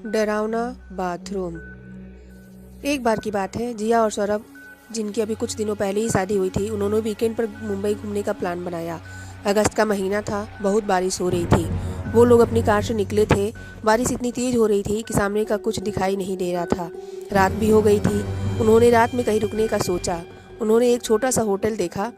डरावना बाथरूम। एक बार की बात है, जिया और सौरभ, जिनकी अभी कुछ दिनों पहले ही शादी हुई थी, उन्होंने वीकेंड पर मुंबई घूमने का प्लान बनाया। अगस्त का महीना था, बहुत बारिश हो रही थी। वो लोग अपनी कार से निकले थे। बारिश इतनी तेज हो रही थी कि सामने का कुछ दिखाई नहीं दे रहा था। रात भी हो गई थी। उन्होंने रात में कहीं रुकने का सोचा। उन्होंने एक छोटा सा होटल देखा।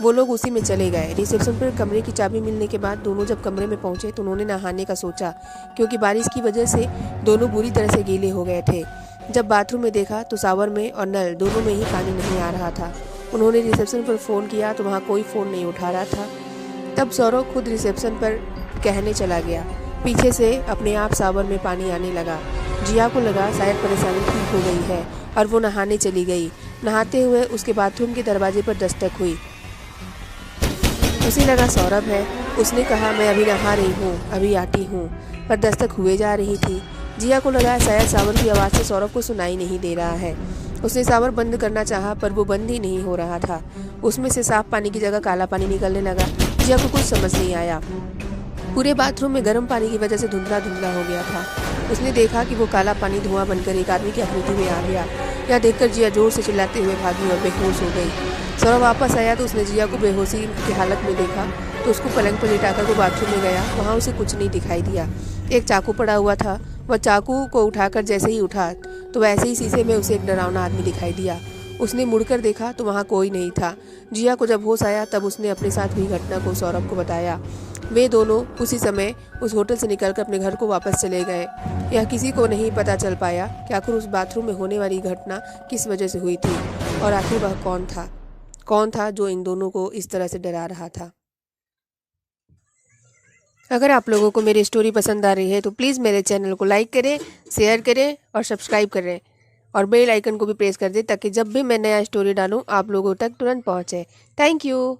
वो लोग उसी में चले गए। रिसेप्शन पर कमरे की चाबी मिलने के बाद दोनों जब कमरे में पहुंचे तो उन्होंने नहाने का सोचा, क्योंकि बारिश की वजह से दोनों बुरी तरह से गीले हो गए थे। जब बाथरूम में देखा तो शावर में और नल दोनों में ही पानी नहीं आ रहा था। उन्होंने रिसेप्शन पर फ़ोन किया तो वहाँ कोई फ़ोन नहीं उठा रहा था। तब सौरभ खुद रिसेप्शन पर कहने चला गया। पीछे से अपने आप शावर में पानी आने लगा। जिया को लगा शायद परेशानी ठीक हो गई है और वो नहाने चली गई। नहाते हुए उसके बाथरूम के दरवाजे पर दस्तक हुई। उसे लगा सौरभ है। उसने कहा, मैं अभी नहा रही हूँ, अभी आती हूँ, पर दस्तक हुए जा रही थी। जिया को लगा शायद शावर की आवाज़ से सौरभ को सुनाई नहीं दे रहा है। उसने शावर बंद करना चाहा पर वो बंद ही नहीं हो रहा था। उसमें से साफ पानी की जगह काला पानी निकलने लगा। जिया को कुछ समझ नहीं आया। पूरे बाथरूम में गर्म पानी की वजह से धुंधला धुंधला हो गया था। उसने देखा कि वो काला पानी धुआं बनकर एक आदमी की आकृति में आ गया। यह देखकर जिया जोर से चिल्लाते हुए भागी और बेहोश हो गई। सौरभ वापस आया तो उसने जिया को बेहोशी की हालत में देखा तो उसको पलंग पर लिटाकर वो बाथरूम में गया। वहाँ उसे कुछ नहीं दिखाई दिया। एक चाकू पड़ा हुआ था। वह चाकू को उठाकर जैसे ही उठा तो वैसे ही शीशे में उसे एक डरावना आदमी दिखाई दिया। उसने मुड़कर देखा तो वहाँ कोई नहीं था। जिया को जब होश आया तब उसने अपने साथ हुई घटना को सौरभ को बताया। वे दोनों उसी समय उस होटल से निकलकर अपने घर को वापस चले गए। यह किसी को नहीं पता चल पाया कि आखिर उस बाथरूम में होने वाली घटना किस वजह से हुई थी और आखिर वह कौन था जो इन दोनों को इस तरह से डरा रहा था। अगर आप लोगों को मेरी स्टोरी पसंद आ रही है तो प्लीज़ मेरे चैनल को लाइक करें, शेयर करें और सब्सक्राइब करें और बेल आइकन को भी प्रेस कर दें ताकि जब भी मैं नया स्टोरी डालूं आप लोगों तक तुरंत पहुंचे। Thank you.